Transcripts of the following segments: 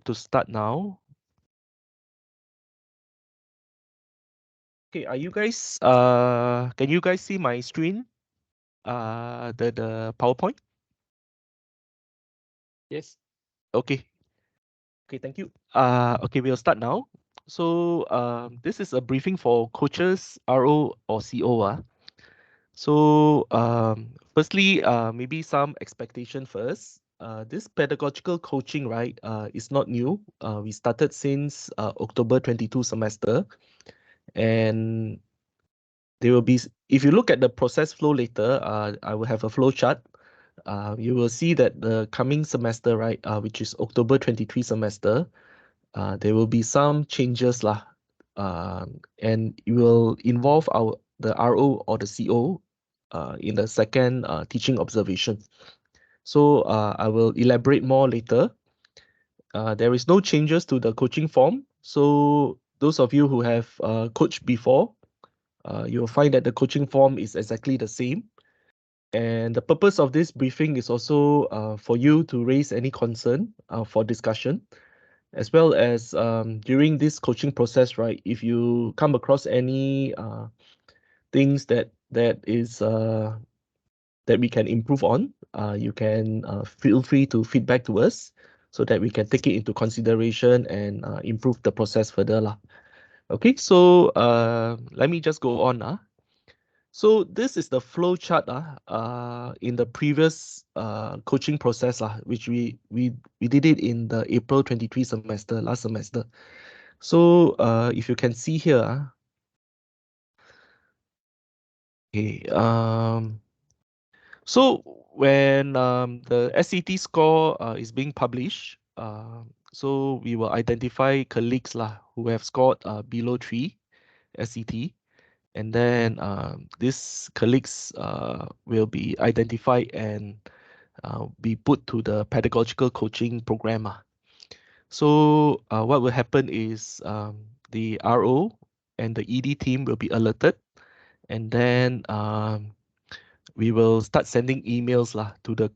to start now. Okay, are you guys can you guys see my screen? The PowerPoint? Yes. Okay. Okay, thank you. Okay, we'll start now. So this is a briefing for coaches, RO or CO. So firstly, maybe some expectation first. This pedagogical coaching, right, is not new. We started since October 22 semester, and there will be, if you look at the process flow later, I will have a flow chart. You will see that the coming semester, right, which is October 23 semester, there will be some changes lah, and it will involve the RO or the CO in the second teaching observation. So I will elaborate more later. There is no changes to the coaching form. So those of you who have coached before, you will find that the coaching form is exactly the same. And the purpose of this briefing is also for you to raise any concern for discussion, as well as during this coaching process, right? If you come across any things that we can improve on, you can feel free to feedback to us so that we can take it into consideration and improve the process further lah. Okay, so let me just go on. So this is the flow chart in the previous coaching process which we did it in the April 23 semester, last semester. So if you can see here, okay, so when the SCT score is being published, so we will identify colleagues who have scored below 3 SCT. And then these colleagues will be identified and be put to the pedagogical coaching program. So what will happen is the RO and the ED team will be alerted, and then we will start sending emails to the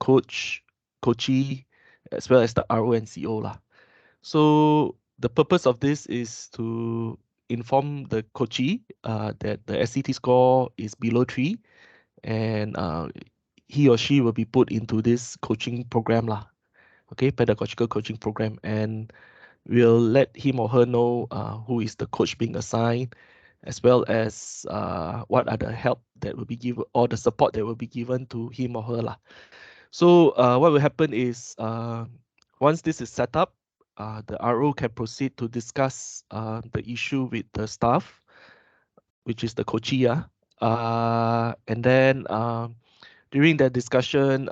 coachee, as well as the RO and CO lah. So the purpose of this is to inform the coachee that the SCT score is below 3, and he or she will be put into this coaching program lah. Okay, pedagogical coaching program, and we'll let him or her know who is the coach being assigned, as well as what are the help that will be given or the support that will be given to him or her lah. So what will happen is once this is set up, the RO can proceed to discuss the issue with the staff, which is the coachee. And then during that discussion,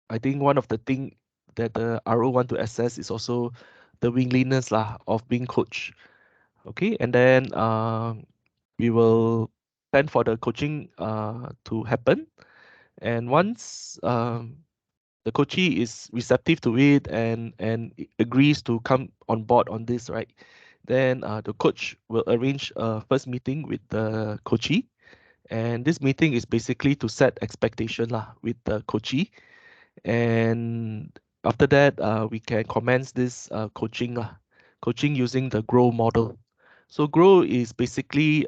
I think one of the thing that the RO want to assess is also the willingness of being coached. Okay, and then we will plan for the coaching to happen. And once the coachee is receptive to it and agrees to come on board on this, right? Then the coach will arrange a first meeting with the coachee, and this meeting is basically to set expectation with the coachee, and after that we can commence this coaching using the grow model. So grow is basically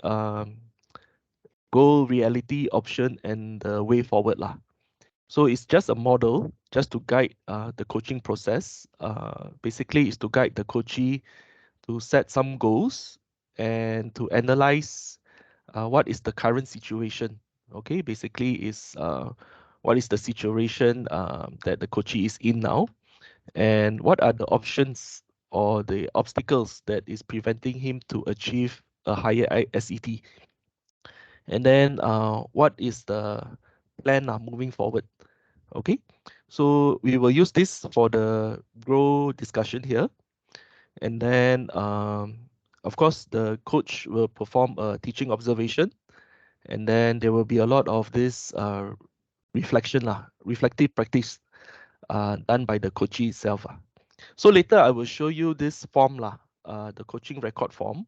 goal, reality, option, and the way forward So it's just a model just to guide the coaching process. Basically, is to guide the coachee to set some goals and to analyze what is the current situation. Okay, basically is what is the situation that the coachee is in now, and what are the options or the obstacles that is preventing him to achieve a higher SET, and then what is the plan moving forward. Okay, so we will use this for the grow discussion here, and then of course the coach will perform a teaching observation, and then there will be a lot of this reflection reflective practice done by the coachee itself. So later I will show you this form the coaching record form.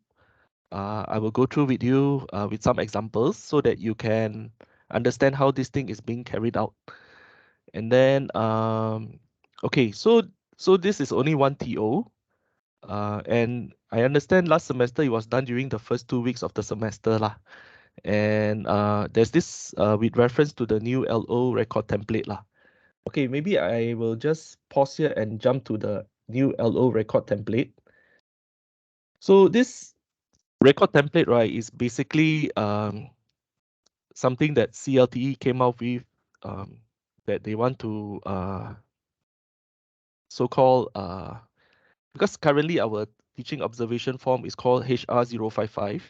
I will go through with you with some examples so that you can understand how this thing is being carried out. And then okay, so So this is only one TO. And I understand last semester it was done during the first 2 weeks of the semester lah. And there's this with reference to the new LO record template lah. Okay, maybe I will just pause here and jump to the new LO record template. So this record template, right, is basically something that CLTE came out with, that they want to so-called because currently our teaching observation form is called HR055.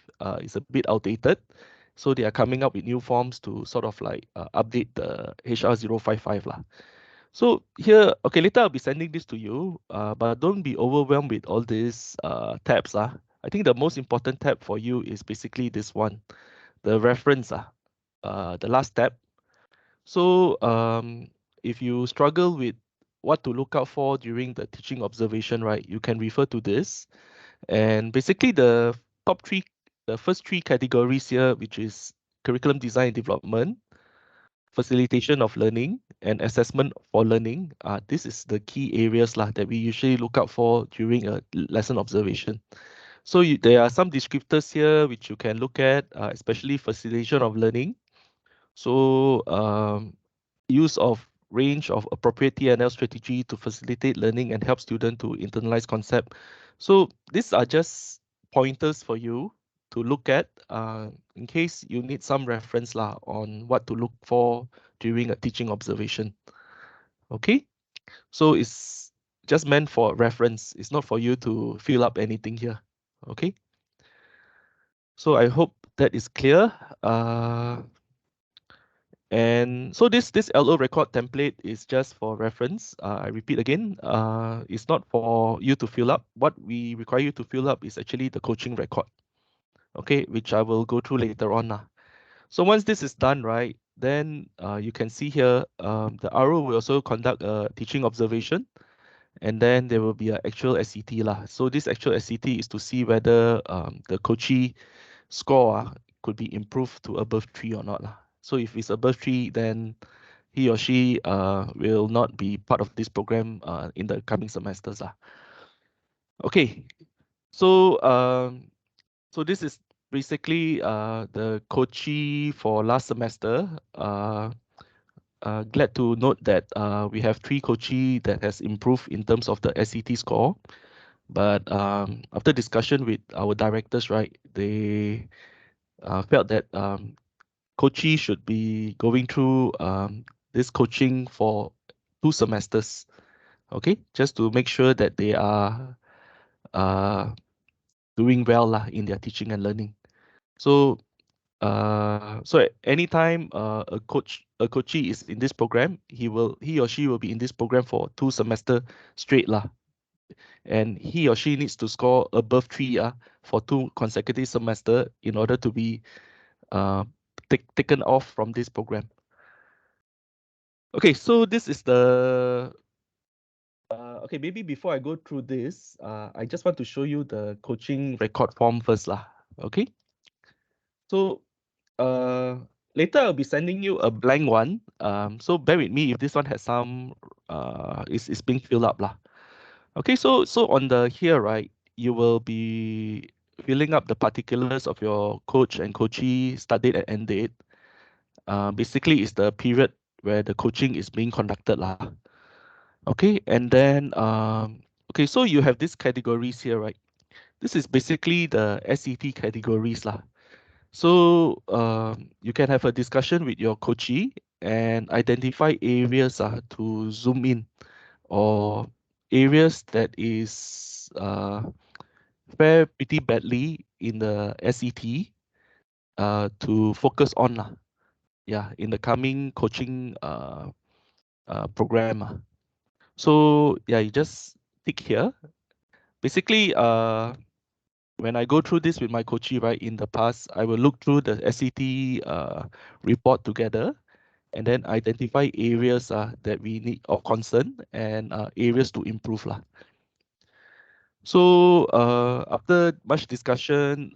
It's a bit outdated. So they are coming up with new forms to sort of like update the HR055 lah. So here, okay, later I'll be sending this to you, but don't be overwhelmed with all these tabs. I think the most important tab for you is basically this one, the reference, the last tab. So if you struggle with what to look out for during the teaching observation, right, you can refer to this. And basically the the first three categories here, which is curriculum design and development, facilitation of learning, and assessment for learning. This is the key areas lah, that we usually look out for during a lesson observation. So there are some descriptors here which you can look at, especially facilitation of learning. So use of range of appropriate TNL strategy to facilitate learning and help students to internalize concept. So these are just pointers for you to look at in case you need some reference lah on what to look for during a teaching observation. Okay, so it's just meant for reference. It's not for you to fill up anything here. Okay, so I hope that is clear. And so this LO record template is just for reference. I repeat again, it's not for you to fill up. What we require you to fill up is actually the coaching record, okay, which I will go through later on. So once this is done, right, then you can see here, the RO will also conduct a teaching observation, and then there will be an actual SCT lah. So this actual SCT is to see whether the coachee score could be improved to above 3 or not lah. So if it's above 3, then he or she will not be part of this program in the coming semesters lah. Okay, so so this is basically the coachee for last semester. Glad to note that we have 3 coachee that has improved in terms of the SCT score. But after discussion with our directors, right, they felt that coachee should be going through this coaching for 2 semesters, okay, just to make sure that they are doing well lah in their teaching and learning. So so anytime a coachee is in this program, he or she will be in this program for 2 semester straight lah, and he or she needs to score above 3 for 2 consecutive semester in order to be taken off from this program. Okay, so this is the okay, maybe before I go through this, I just want to show you the coaching record form first lah. Okay, so later I'll be sending you a blank one. So bear with me if this one has some is being filled up lah. Okay, so on the here, right, you will be filling up the particulars of your coach and coachee start date and end date. Basically, it's the period where the coaching is being conducted lah. Okay, and then okay, so you have these categories here, right? This is basically the SET categories lah. So you can have a discussion with your coachee and identify areas to zoom in, or areas that is fare pretty badly in the SET to focus on lah. Yeah, in the coming coaching program. So yeah, you just tick here. Basically, when I go through this with my coachee, right, in the past, I will look through the SCT report together and then identify areas that we need of concern and areas to improve lah. So after much discussion,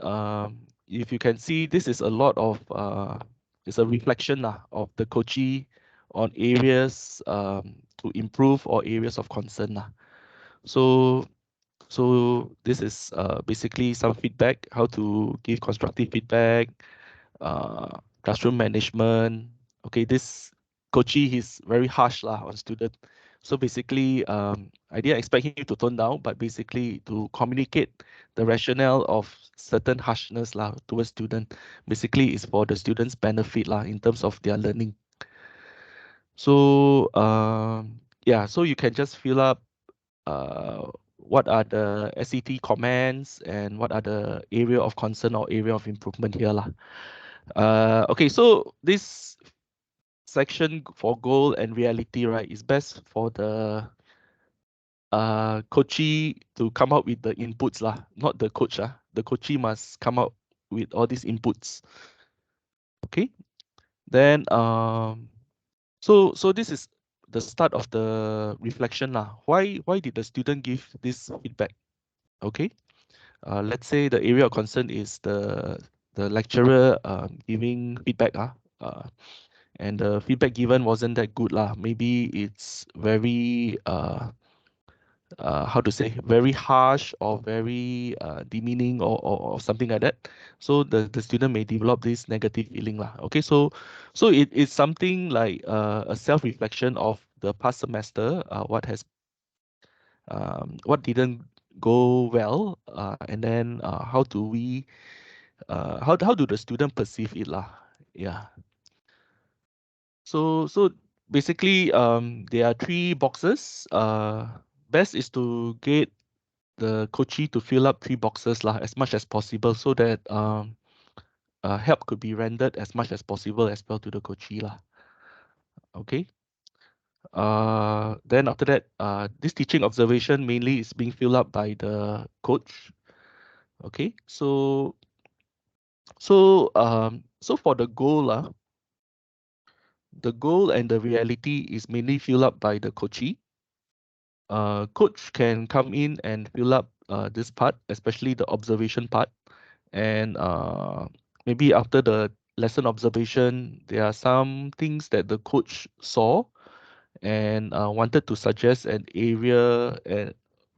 if you can see, this is a lot of it's a reflection of the coachee on areas to improve or areas of concern lah. So this is basically some feedback, how to give constructive feedback, classroom management. Okay, this coachy, he's very harsh lah on student. So basically, I didn't expect him to tone down, but basically to communicate the rationale of certain harshness lah towards student. Basically, is for the students' benefit lah in terms of their learning. So yeah, so you can just fill up what are the SET comments and what are the area of concern or area of improvement here lah. Okay, so this section for goal and reality, right, is best for the coachee to come up with the inputs lah, not the coach. The coachee must come up with all these inputs. Okay, then so this is the start of the reflection lah. Why did the student give this feedback? Okay, let's say the area of concern is the lecturer giving feedback and the feedback given wasn't that good lah. Maybe it's very how to say, very harsh or very demeaning or something like that. So the student may develop this negative feeling lah. Okay, so it is something like a self-reflection of the past semester, what didn't go well, and then how do we how do the student perceive it lah? Yeah. So basically, there are three boxes. Best is to get the coachee to fill up three boxes lah as much as possible, so that help could be rendered as much as possible as well to the coachee lah. Okay. Then after that, this teaching observation mainly is being filled up by the coach. Okay. So for the goal the goal and the reality is mainly filled up by the coachee. Coach can come in and fill up this part, especially the observation part. And maybe after the lesson observation, there are some things that the coach saw and wanted to suggest an area and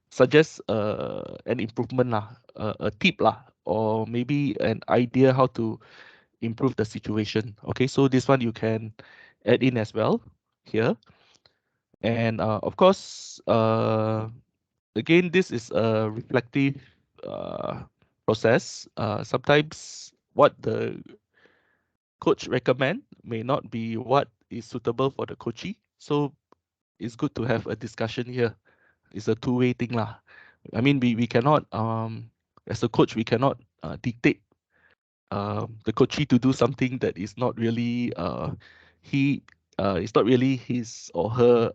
suggest an improvement lah, a tip lah, or maybe an idea how to improve the situation. Okay, so this one you can add in as well here. And of course, again, this is a reflective process. Sometimes what the coach recommend may not be what is suitable for the coachee. So it's good to have a discussion here. It's a two-way thing lah. I mean, we cannot as a coach we cannot dictate the coachee to do something that is not really he it's not really his or her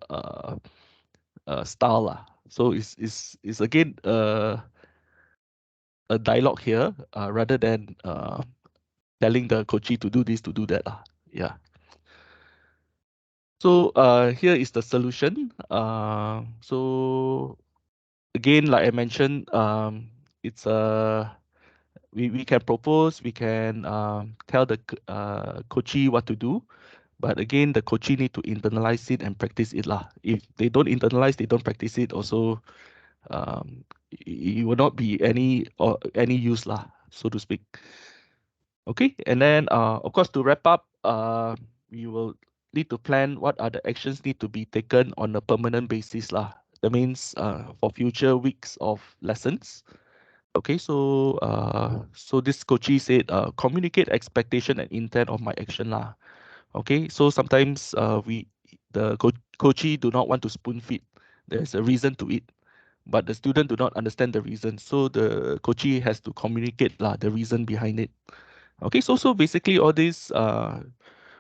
style lah. So it's again a dialogue here rather than telling the coachee to do this, to do that lah. Yeah. So here is the solution. So again, like I mentioned, it's we can propose, we can tell the coachee what to do, but again, the coachee need to internalize it and practice it lah. If they don't internalize, they don't practice it, also it will not be any use lah, so to speak. Okay, and then of course to wrap up, we will need to plan what are the actions need to be taken on a permanent basis lah. That means for future weeks of lessons. Okay, so this coachee said communicate expectation and intent of my action lah. Okay, so sometimes the coachee do not want to spoon feed. There's a reason to it, but the student do not understand the reason. So the coachee has to communicate lah the reason behind it. Okay, so basically all this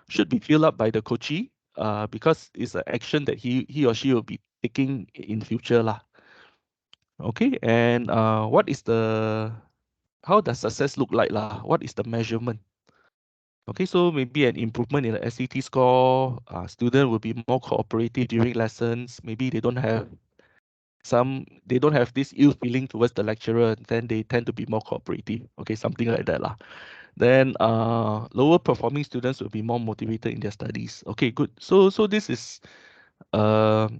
should be filled up by the coachee because it's an action that he or she will be taking in future lah. Okay, and what is how does success look like lah? What is the measurement? Okay, so maybe an improvement in the SET score. Student will be more cooperative during lessons. Maybe they don't have this ill feeling towards the lecturer. Then they tend to be more cooperative. Okay, something like that lah. Then lower performing students will be more motivated in their studies. Okay, good. So this is a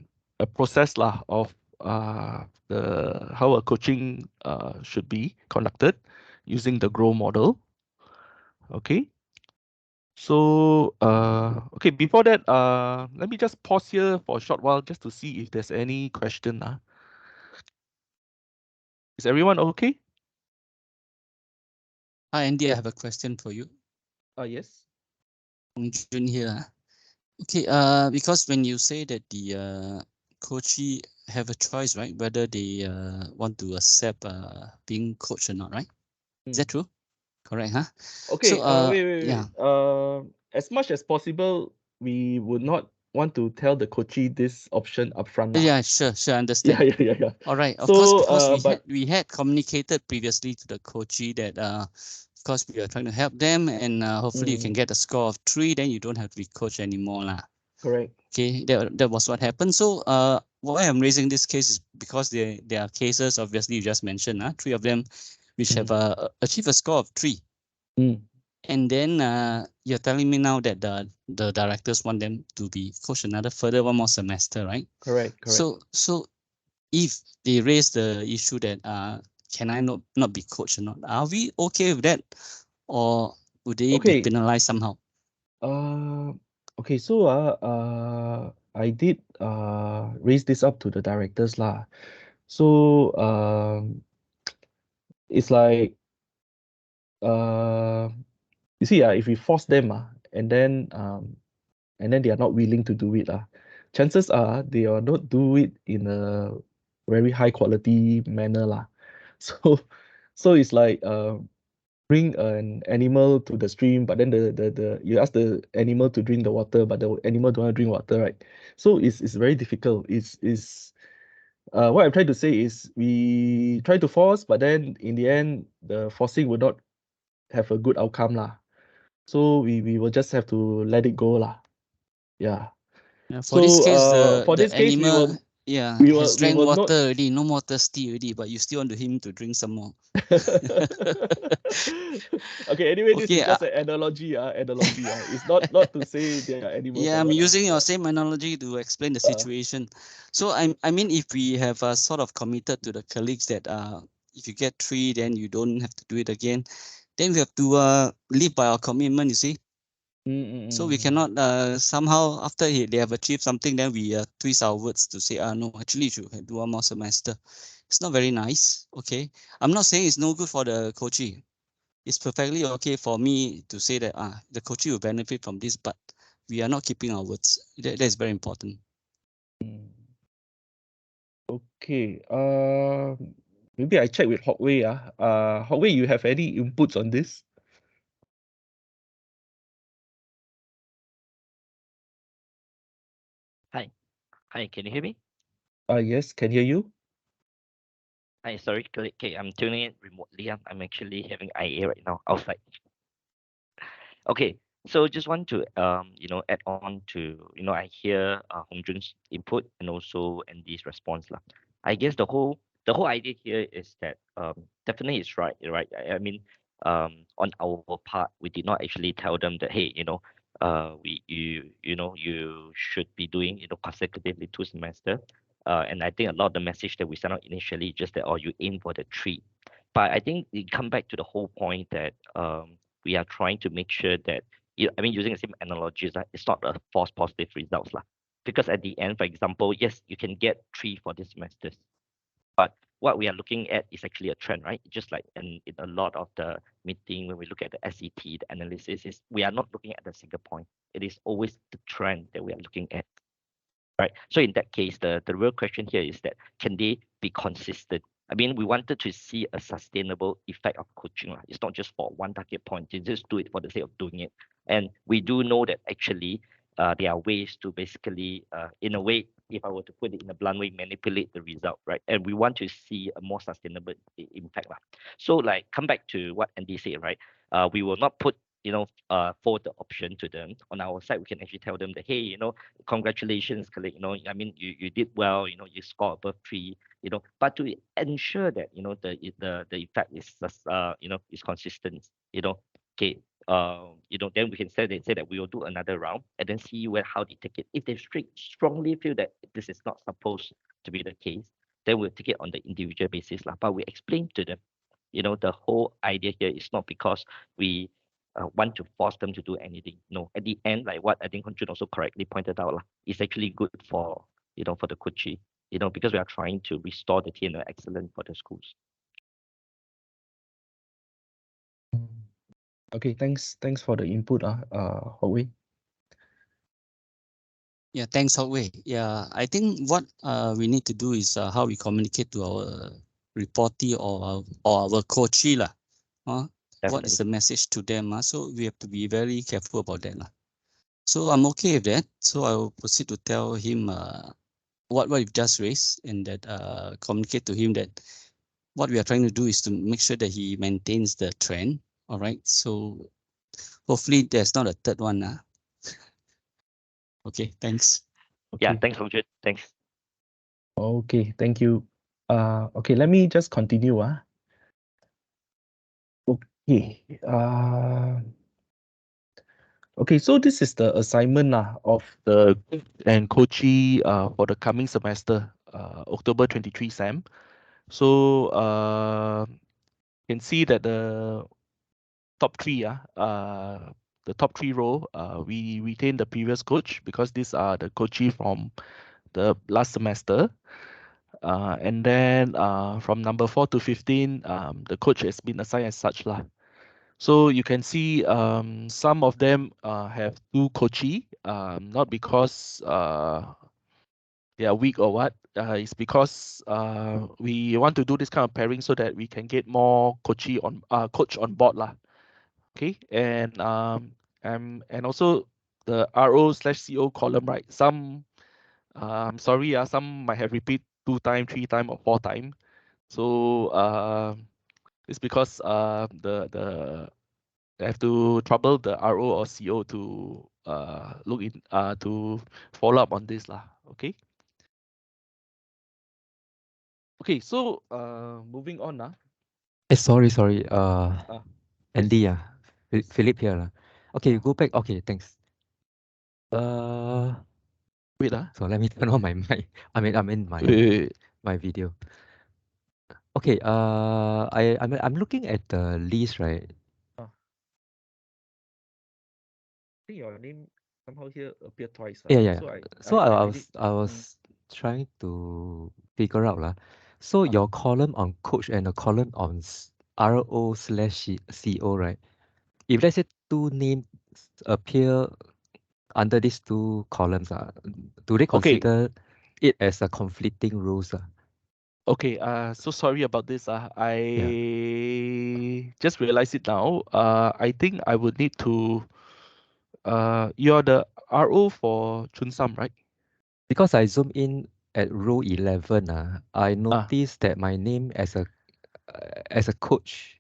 process lah of how a coaching should be conducted using the grow model. Okay. So okay, before that, let me just pause here for a short while just to see if there's any question. Is everyone okay? Hi, Andy, I have a question for you. Yes. Hong Jun here. Okay, because when you say that the coachee have a choice, right, whether they want to accept being coached or not, right? Is that true? Correct, huh? Okay, So, wait. yeah, As much as possible, we would not want to tell the coachee this option upfront lah. yeah, sure, Yeah, understand. yeah. All right, of course, So, because but we had communicated previously to the coachee that of course we are trying to help them, and hopefully you can get a score of 3, then you don't have to be coached anymore lah. correct. Okay, that was what happened. So why I'm raising this case is because there are cases, obviously you just mentioned, 3 of them which have achieved a score of 3. Mm, And then you're telling me now that the directors want them to be coached another further 1 more semester, right? correct. So if they raise the issue that can I not be coached or not, are we okay with that, or would they be Okay. penalized somehow? Uh, okay. So, I did raise this up to the directors lah. So, it's like uh, you see, if we force them, and then they are not willing to do it, chances are they are not do it in a very high quality manner lah. So, so it's like bring an animal to the stream, but then the you ask the animal to drink the water, but the animal don't want to drink water, right? So it's very difficult. It's what I'm trying to say is we try to force, but then in the end, the forcing will not have a good outcome lah. So we will just have to let it go lah. Yeah. For this So case, for the this case, we animal, will yeah, we has will we drank will water not. already, no more thirsty already, but you still want to him to drink some more. Okay, anyway, this is Okay, just an analogy. It's not to say they are animals yeah, or I'm what. using your same analogy to explain the Uh, situation. So I mean, if we have sort of committed to the colleagues that if you get 3, then you don't have to do it again, then we have to live by our commitment, you see. So we mm. cannot somehow after they have achieved something, then we twist our words to say, no, actually you should do 1 more semester. It's not very nice. Okay, I'm not saying it's no good for the coachee. It's perfectly okay for me to say that the coachee will benefit from this, but we are not keeping our words. That is very important. Mm. Okay. Maybe I check with Hockway. Hockway, you have any inputs on this? Hi. Hi, can you hear me? Yes, can hear you. Hi, sorry. Okay, I'm tuning in remotely. I'm actually having IA right now outside. Okay, so just want to add on to I hear Hong Jun's input and also Andy's response lah. I guess the whole idea here is that definitely it's right. I mean on our part we did not actually tell them that hey you should be doing consecutively 2 semester. And I think a lot of the message that we sent out initially just that you aim for the 3. But I think it come back to the whole point that we are trying to make sure that I mean using the same analogies, it's not a false positive results lah. Because at the end, for example, yes, you can get 3 for this semesters, but what we are looking at is actually a trend, right? Just like in a lot of the meeting when we look at the SET, the analysis is we are not looking at the single point. It is always the trend that we are looking at. Right. So in that case, the real question here is that can they be consistent? I mean, we wanted to see a sustainable effect of coaching. It's not just for one target point. You just do it for the sake of doing it. And we do know that actually there are ways to basically, in a way, if I were to put it in a blunt way, manipulate the result, right? And we want to see a more sustainable impact. So like come back to what Andy said, right? We will not put forward the option to them. On our side, we can actually tell them that, hey, congratulations, colleague. I mean, you did well. You scored above 3. But to ensure that the effect is consistent. Okay. Then we can say that we will do another round and then see how they take it. If they strongly feel that this is not supposed to be the case, then we'll take it on the individual basis lah. But we explain to them, the whole idea here is not because we want to force them to do anything. No, at the end, like what I think Hunjun also correctly pointed out, lah, it's actually good for for the Kuchi, because we are trying to restore the TNO excellence for the schools. Okay, thanks for the input, Hong Wei. Yeah, thanks, Howway. Yeah, I think what we need to do is how we communicate to our reportee or our coachee lah. What Definitely. is the message to them? So we have to be very careful about that lah. So I'm okay with that. So I will proceed to tell him what we've just raised, and that communicate to him that what we are trying to do is to make sure that he maintains the trend. All right. So hopefully there's not a third one. Okay, thanks. Okay. Yeah, thanks, Hunjun. Thanks. Okay, thank you. Okay, let me just continue. Okay. Okay, so this is the assignment of the and coachee for the coming semester, October 23 SAM. So you can see that the top three, the top three row, we retain the previous coach because these are the coachee from the last semester. And then from number 4 to 15, the coach has been assigned as such lah. So you can see some of them have two coachee, not because they are weak or what. It's because we want to do this kind of pairing so that we can get more coach on board lah. Okay, and also the RO/CO column, right? Some I'm sorry, some might have repeat 2 time, 3 time, or 4 time. So it's because the I have to trouble the RO or CO to look in to follow up on this lah. Okay. Okay, so moving on now. Sorry. Yes. Andy, Philip here lah. Okay, Ah. go back. Okay, thanks. Wait. So let me turn on my mic. I'm in my Wait. my video. Okay. I'm looking at the list, right? I think your name somehow here appear twice. Yeah. So So I I need. was trying to figure out lah. So Ah. your column on coach and a column on RO/CO, right? If let's say two names appear under these two columns, do they Okay. consider it as a conflicting roles? Okay. So sorry about this. Yeah. I just realized it now. I think I would need to. You're the RO for Chunsam, right? Because I zoom in at row 11, I noticed that my name as a coach,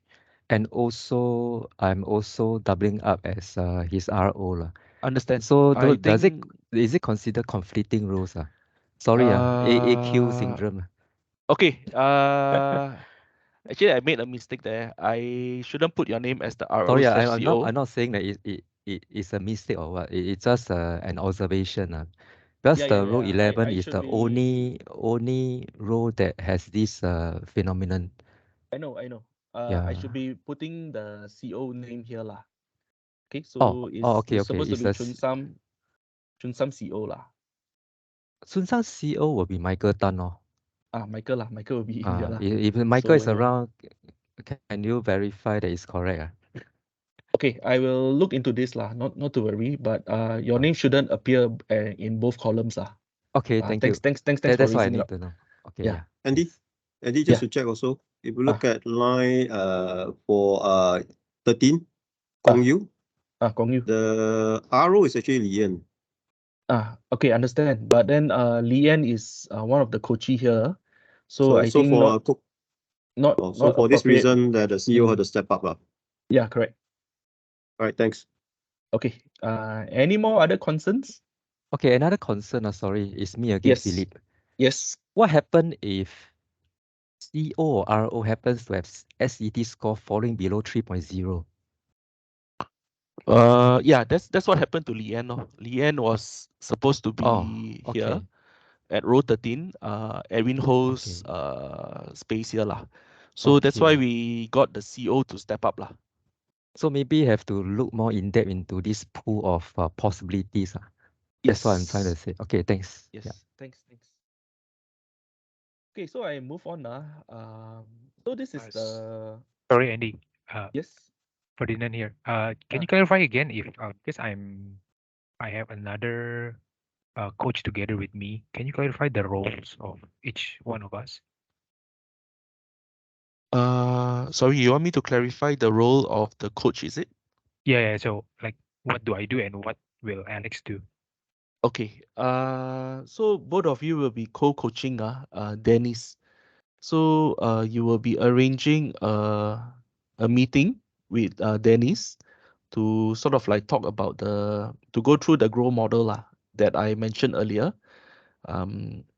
and also I'm also doubling up as his RO lah. Understand. So I think. is it considered conflicting roles? Sorry, AAQ syndrome. Okay. Actually, I made a mistake there. I shouldn't put your name as the RO Sorry, slash I'm CO. not saying that it is a mistake or what. It's just an observation. Because the row 11 I is should the be. only row that has this phenomenon. I know. I should Yeah. be putting the CO name here lah. Okay, Oh, so it's okay. supposed to It's be a Chunsam CO lah. Sunsan CEO will be Michael Tan. Michael lah. Michael will be here lah. If Michael is around, can you verify that it's correct? Okay, I will look into this lah. Not to worry, but your name shouldn't appear in both columns lah. Okay, thank you. Thanks for That's what I raising need up. to know. Okay, Yeah. Andy, thanks. Andy, just Yeah. to check also, if you look at line for 13, Gong Yu, Gong Yu. the RO is actually Lian. Okay, understand. But then Lian is one of the coachee here, so I think for not for this appropriate. reason that the CEO had to step up. Yeah, correct. All right, thanks. Okay. Any more other concerns? Okay, another concern, sorry, is me again, Yes. Philip. Yes. What happened if CEO or RO happens to have SET score falling below 3.0? Yeah, that's what happened to Leanne. Leanne was supposed to be here, okay. at row 13, Edwin holds space here lah. So that's why we got the CO to step up lah. So maybe have to look more in depth into this pool of possibilities. That's what I'm trying to say. Okay, thanks. Yes, Yeah. thanks. Okay, so I move on now. So this is the Sorry, Andy. yes. Ferdinand here. Can you clarify again if because I have another coach together with me. Can you clarify the roles of each one of us? Sorry, you want me to clarify the role of the coach, is it? Yeah. So like, what do I do and what will Alex do? Okay. So both of you will be co-coaching, Dennis. So you will be arranging a meeting with Dennis to sort of like talk about to go through the grow model lah that I mentioned earlier.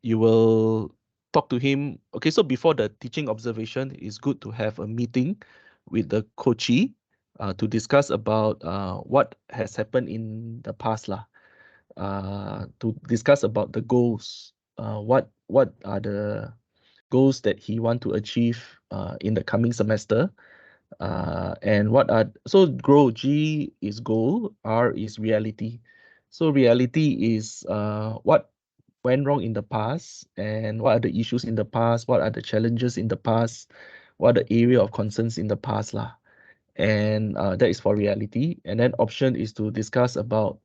You will talk to him. Okay, so before the teaching observation, it's good to have a meeting with the coachee to discuss about what has happened in the past lah. To discuss about the goals. What are the goals that he want to achieve in the coming semester? And what are so grow G is goal, R is reality. So reality is what went wrong in the past and what are the issues in the past, what are the challenges in the past, what are the area of concerns in the past lah. And that is for reality. And then option is to discuss about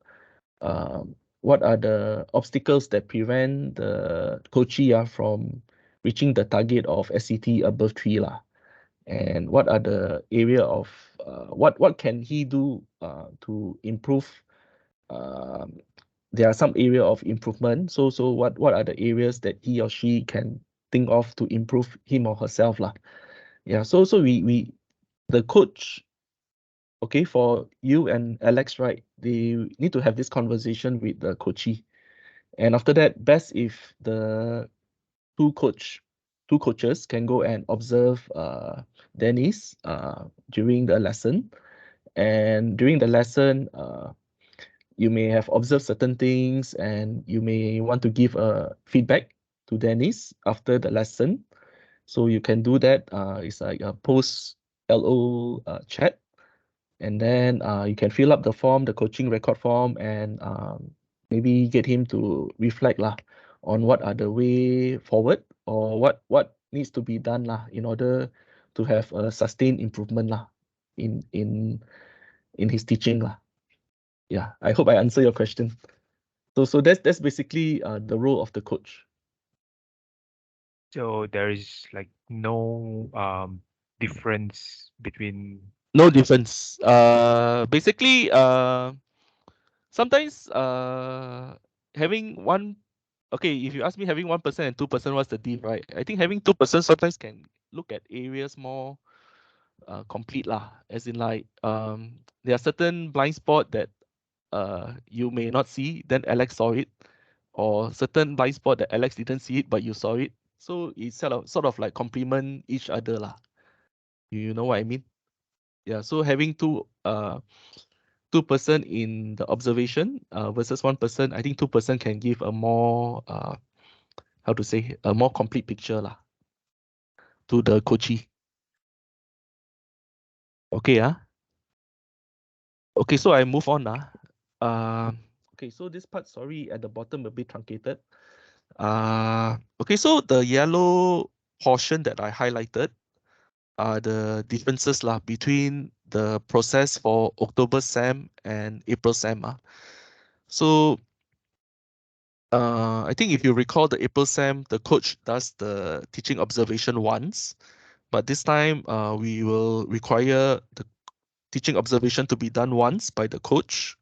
what are the obstacles that prevent the coachee from reaching the target of SCT above 3 lah. And what are the area of what can he do to improve. There are some area of improvement. So what are the areas that he or she can think of to improve him or herself lah. Yeah. So we the coach. Okay, for you and Alex, right? They need to have this conversation with the coachee, and after that, best if the two coaches can go and observe Dennis during the lesson, and during the lesson, you may have observed certain things and you may want to give a feedback to Dennis after the lesson. So you can do that. It's like a post LO chat. And then you can fill up the form, the coaching record form, and maybe get him to reflect lah on what are the way forward or what needs to be done lah in order to have a sustained improvement lah in his teaching lah. Yeah, I hope I answer your question. So that's basically the role of the coach. So there is like no difference between. No difference. Basically, sometimes having one. Okay, if you ask me having 1% and 2%, what's the diff, right? I think having 2% sometimes can look at areas more complete lah. As in like there are certain blind spot that you may not see, then Alex saw it, or certain blind spot that Alex didn't see it but you saw it. So it's sort of like complement each other lah. You know what I mean? Yeah. So having two person in the observation versus 1%, I think 2% can give a more how to say a more complete picture lah to the coachee. Okay, okay, so I move on okay, so this part, sorry, at the bottom a bit truncated. Okay, so the yellow portion that I highlighted are the differences lah between the process for October SEM and April SEM. So I think if you recall the April SEM, the coach does the teaching observation once, but this time we will require the teaching observation to be done once by the coach.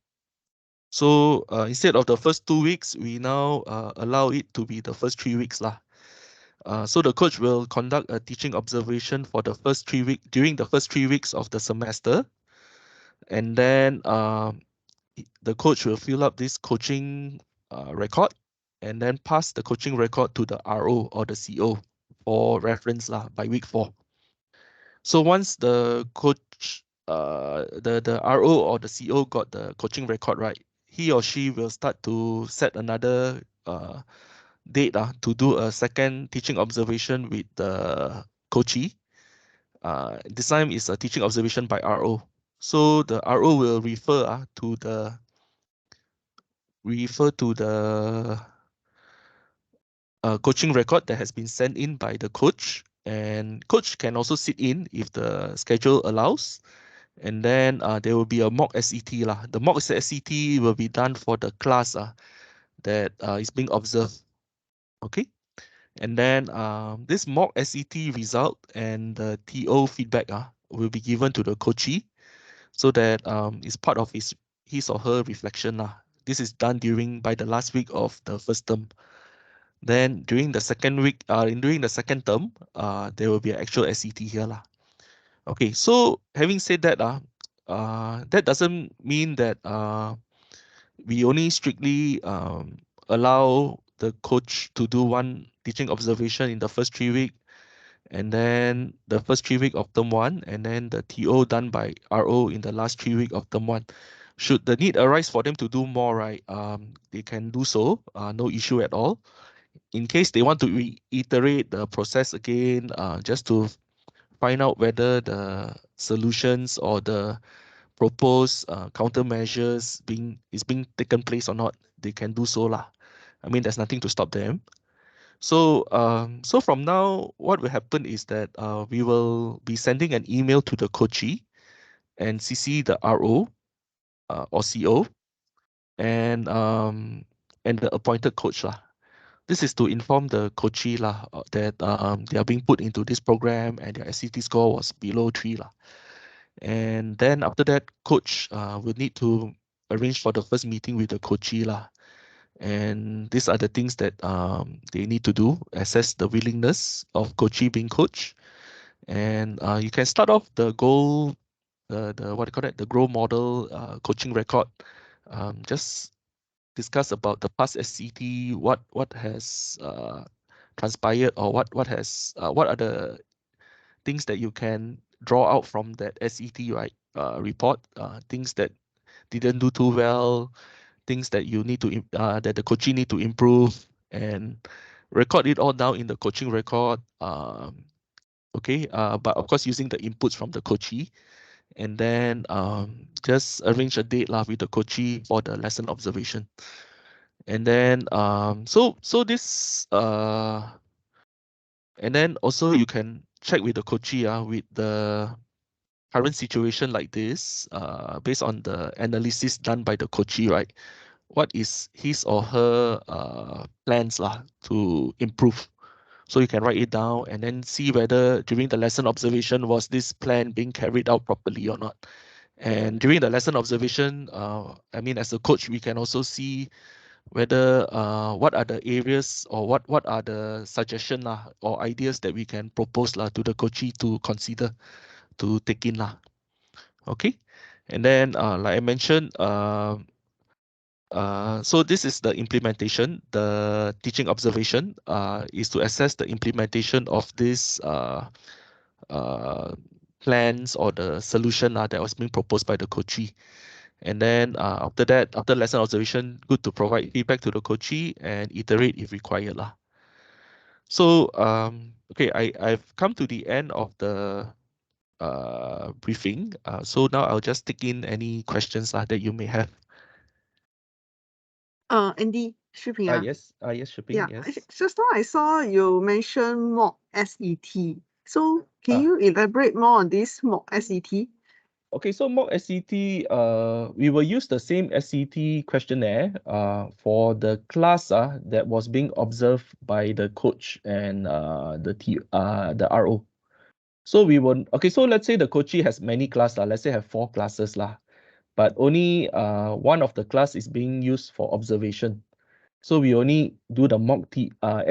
So instead of the first 2 weeks, we now allow it to be the first 3 weeks lah. So the coach will conduct a teaching observation for the first 3 weeks during the first 3 weeks of the semester, and then the coach will fill up this coaching record and then pass the coaching record to the RO or the CO for reference lah by week 4. So once the coach, the RO or the CO got the coaching record right, he or she will start to set another date to do a second teaching observation with the coachee. This time is a teaching observation by RO. So the RO will refer to the coaching record that has been sent in by the coach, and coach can also sit in if the schedule allows. And then there will be a mock SET lah. The mock SET will be done for the class that is being observed. Okay. And then this mock SET result and the TO feedback will be given to the coachee, so that it's part of his or her reflection lah. This is done by the last week of the first term. Then during the second week, during the second term, there will be an actual SET here lah. Okay, so having said that, that doesn't mean that we only strictly allow the coach to do one teaching observation in the first 3 weeks, and then the first 3 weeks of term 1, and then the TO done by RO in the last 3 weeks of term 1. Should the need arise for them to do more, right, they can do so, no issue at all. In case they want to reiterate the process again, just to find out whether the solutions or the proposed countermeasures is being taken place or not, they can do so lah. I mean, there's nothing to stop them. So so from now, what will happen is that we will be sending an email to the coachee and CC the RO or CO and the appointed coach lah. This is to inform the coachee lah that they are being put into this program and their SCT score was below 3 lah. And then after that, coach will need to arrange for the first meeting with the coachee lah. And these are the things that they need to do: assess the willingness of coachee being coach. And you can start off the goal, the what do you call it, the grow model coaching record. Just discuss about the past SCT, what has transpired, or what are the things that you can draw out from that SET, right, report, things that didn't do too well, things that you need to that the coaching need to improve, and record it all down in the coaching record. Okay, but of course using the inputs from the coachee, and then just arrange a date lah with the coachee for the lesson observation. And then so this and then also you can check with the coachee with the current situation like this, based on the analysis done by the coachee, right? What is his or her plans lah to improve? So you can write it down and then see whether during the lesson observation was this plan being carried out properly or not. And during the lesson observation, I mean, as a coach, we can also see whether what are the areas or what are the suggestion lah or ideas that we can propose lah to the coachee to consider to take in lah. Okay, and then like I mentioned, so this is the implementation. The teaching observation is to assess the implementation of this plans or the solution that was being proposed by the coachee. And then after that, after lesson observation, good to provide feedback to the coachee and iterate if required lah. So okay, I've come to the end of the briefing. So now I'll just take in any questions that you may have. Andy, Shuping. Yes, Shuping, Yeah, yes. just now I saw you mention mock SET. So can you elaborate more on this mock SET? Okay, so mock SET, we will use the same SET questionnaire for the class that was being observed by the coach and the RO. So we will, okay, so let's say the coachee has many classes, let's say have 4 classes lah, but only one of the class is being used for observation. So we only do the mock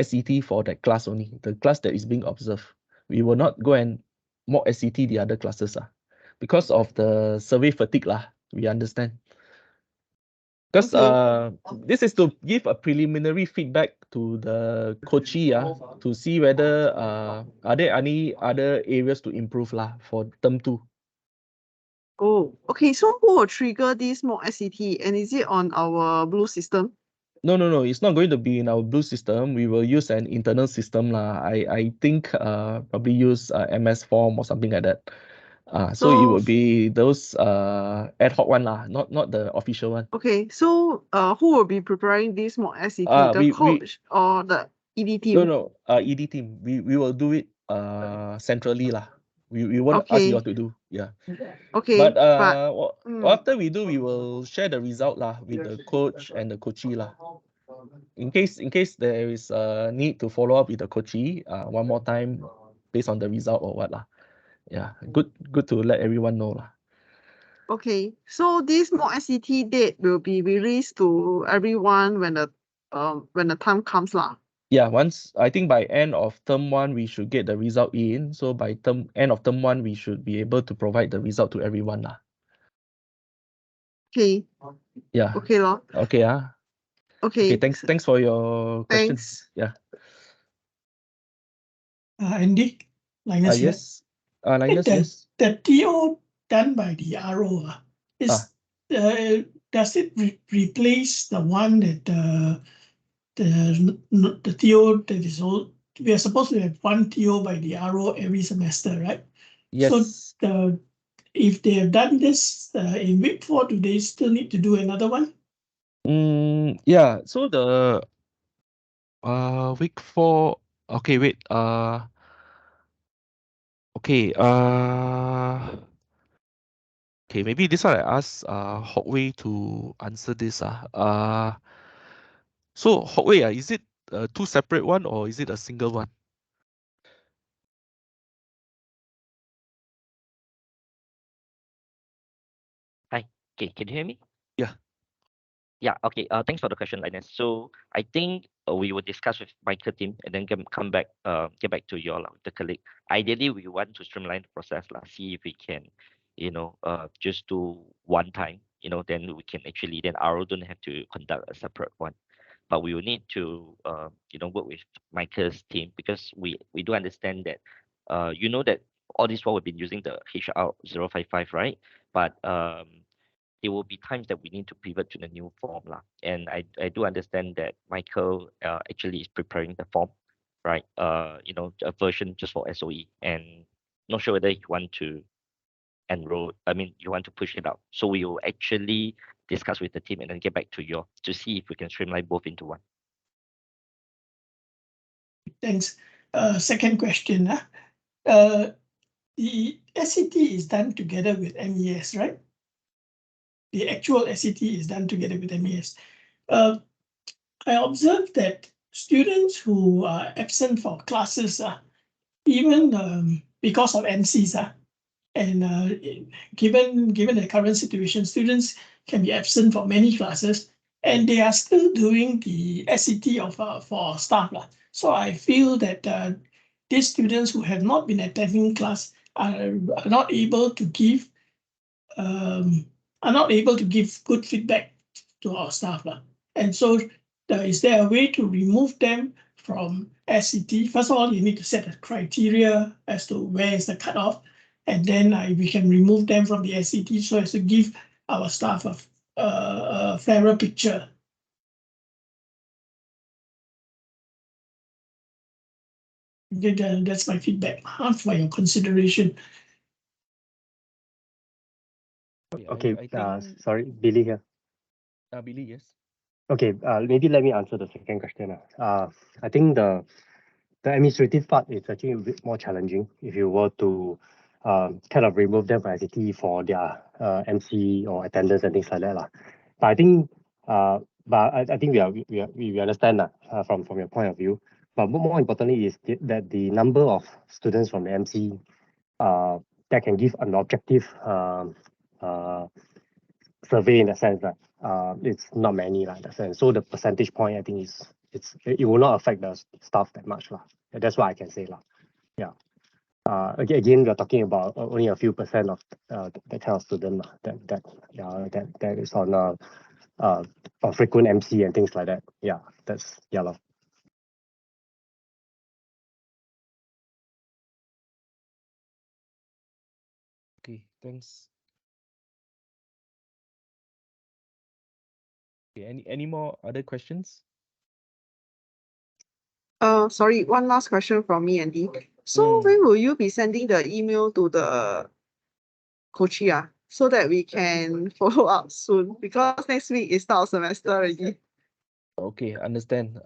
SET for that class only, the class that is being observed. We will not go and mock SET the other classes because of the survey fatigue lah. We understand. Because this is to give a preliminary feedback to the coachee to see whether are there any other areas to improve lah for term 2. Oh, okay. So who will trigger this mock SET, and is it on our Blue system? No. It's not going to be in our blue system. We will use an internal system lah. I think probably use MS Form or something like that. So it So would be those ad hoc one lah, not the official one. okay, so who will be preparing this mock SET? The We coach or the ED team? no ED team. We will do it centrally lah. We won't ask you Okay. all to do. Yeah. Okay, But mm, after we do, we will share the result lah with the coach and the coachee lah. In case there is a need to follow up with the coachee one more time based on the result or what lah. Yeah, good to let everyone know lah. okay. So this mock SET date will be released to everyone when the time comes lah. Yeah, once I think by end of term one we should get the result in. So by end of term one we should be able to provide the result to everyone lah. Okay. Yeah. Okay lor. Okay. Okay. Thanks for your questions. Thanks. Yeah. Andy, Linus here. Yes. Linus, yes. The TO done by the RO is does it replace the one that the TO that is all we are supposed to have one TO by the RO every semester, right? Yes. So if they have done this in week 4, do they still need to do another one? Yeah. So the week 4. Okay, wait. Okay. Okay, maybe this one I ask Hockway to answer this. So Hockway, is it two separate one or is it a single one? Hi. Okay, can you hear me? Yeah. Yeah, okay. Thanks for the question, Linus. So I think we will discuss with Michael team and then get back to you all, the colleague. Ideally, we want to streamline the process, see if we can, just do one time, then we can actually, then RO don't have to conduct a separate one. But we will need to, work with Michael's team because we do understand that, that all this while we've been using the HR 055, right? But there will be times that we need to pivot to the new form lah. And I do understand that Michael actually is preparing the form, right? A version just for SOE, and not sure whether you want to enroll. I mean, you want to push it out. So we will actually discuss with the team and then get back to you to see if we can streamline both into one. Thanks. Second question. The SET is done together with MES, right? The actual SET is done together with MES. I observed that students who are absent for classes, even because of MCs, and given the current situation, students can be absent for many classes, and they are still doing the SET for staff. So I feel that these students who have not been attending class are not able to give good feedback to our staff. And so is there a way to remove them from SET? First of all, you need to set a criteria as to where is the cutoff, and then we can remove them from the SET so as to give our staff a fairer picture. That's my feedback for your consideration. Okay, I think, sorry, Billy here. Billy, yes. Okay, maybe let me answer the second question. I think the administrative part is actually a bit more challenging if you were to kind of remove them from ICT for their MC or attendance and things like that. But I think I think we understand that from your point of view. But more importantly is that the number of students from the MC that can give an objective survey in that sense that it's not many in that sense. So the percentage point I think it will not affect the staff that much That's what I can say Yeah. Again, we're talking about only a few percent of that kind of student that is on frequent MC and things like that. Yeah, that's Okay, thanks. Okay, any more other questions? Sorry, one last question from me, Andy. So when will you be sending the email to the coachee so that we can follow up soon? Because next week is start of semester already. Okay, understand.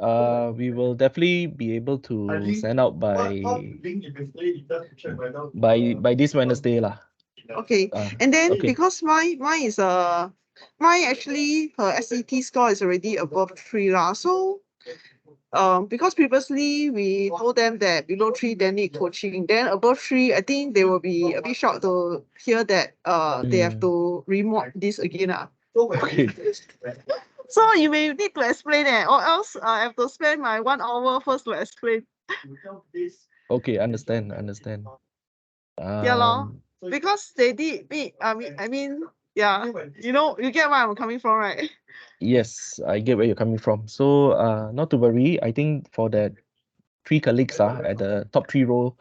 We will definitely be able to send out by this Wednesday lah. Okay, and then okay. because mine is mine actually her SET score is already above 3 lah. So because previously we told them that below 3 they need coaching. Then above 3, I think they will be a bit shocked to hear that they have to remod this again. Okay. So you may need to explain or else I have to spend my 1 hour first to explain. Okay, understand. Yeah, lor. Because they did I mean, yeah, you get where I'm coming from, right? Yes, I get where you're coming from. So not to worry. I think for that 3 colleagues at the top 3 row,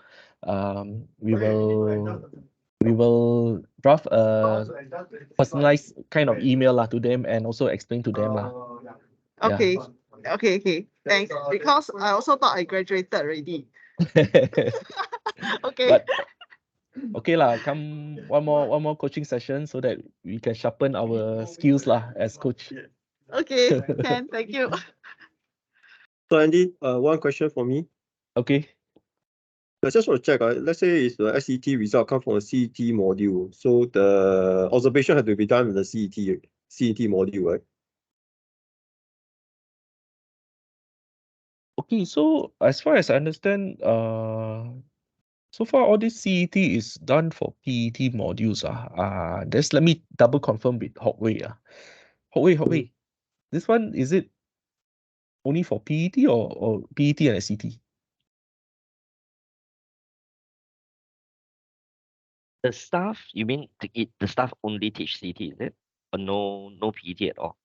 we will draft a personalized kind of email to them and also explain to them Okay. Okay. Thanks. Because I also thought I graduated already. Okay. But okay come one more coaching session so that we can sharpen our skills as coach. Okay. Thank you. So Andy, one question for me. Okay. I just want to check. Let's say if the SET result come from a CET module, so the observation had to be done in the CET module, right? Okay, so as far as I understand, so far all this CET is done for PET modules. Just let me double confirm with Hockway. Hockway. This one, is it only for PET or PET and SET? The staff, you mean the staff only teach CT, is it? Or no PT at all?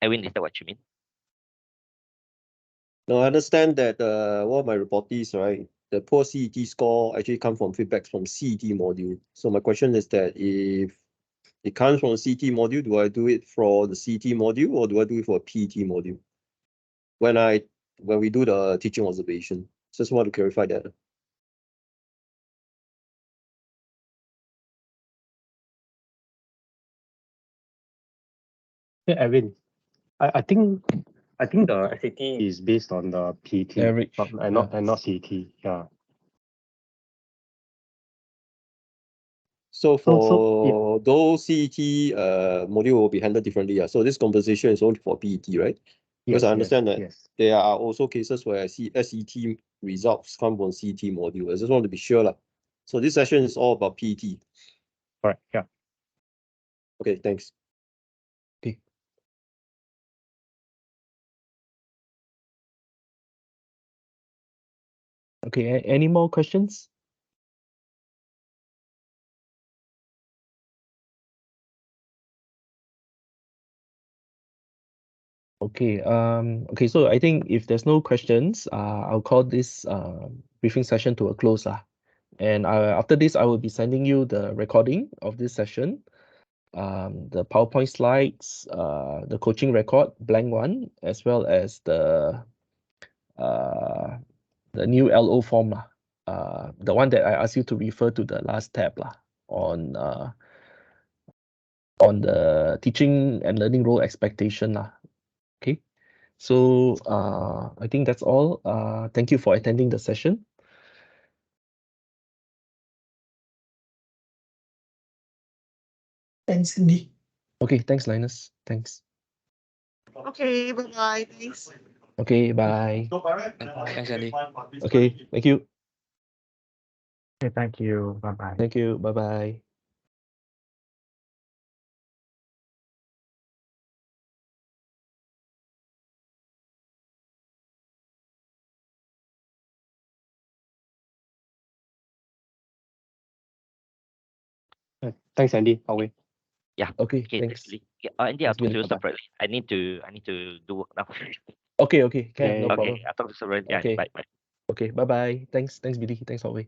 Edwin, is that what you mean? Now I understand that one of my reportees, right, the poor CET score actually come from feedbacks from CET module. So my question is that if it comes from CET module, do I do it for the CET module or do I do it for a PET module? When we do the teaching observation, just want to clarify that. Yeah, Erin, I think the SAT is based on the PT Average, and not CT. Yeah. So for So those CET module will be handled differently. So this conversation is only for PET, right? Because I understand that there are also cases where I see SET results come from CET module. I just want to be sure. So this session is all about PET. Correct. Yeah. Okay, thanks. Okay. Okay, any more questions? Okay, okay, so I think if there's no questions, I'll call this briefing session to a close. And after this, I will be sending you the recording of this session, the PowerPoint slides, the coaching record, blank one, as well as the new LO form, the one that I asked you to refer to the last tab on the teaching and learning role expectation. Okay. So I think that's all. Thank you for attending the session. Thanks, Andy. Okay, thanks, Linus. Thanks. Okay, bye-bye. Thanks. Okay, bye. Thanks, Andy. Okay, thank you. Okay, thank you. Bye-bye. Thank you. Bye-bye. Thanks, Andy. Away. Yeah. Okay, Okay, thanks. Billy. Yeah, Andy, I'll Thanks, talk to Billy. you Bye-bye. separately. I need to do work now. Okay, can, Yeah, no yeah. problem. Okay, I'll talk to you separately. Yeah, Okay. bye. Okay, bye-bye. Thanks, Billy. Thanks, Howard.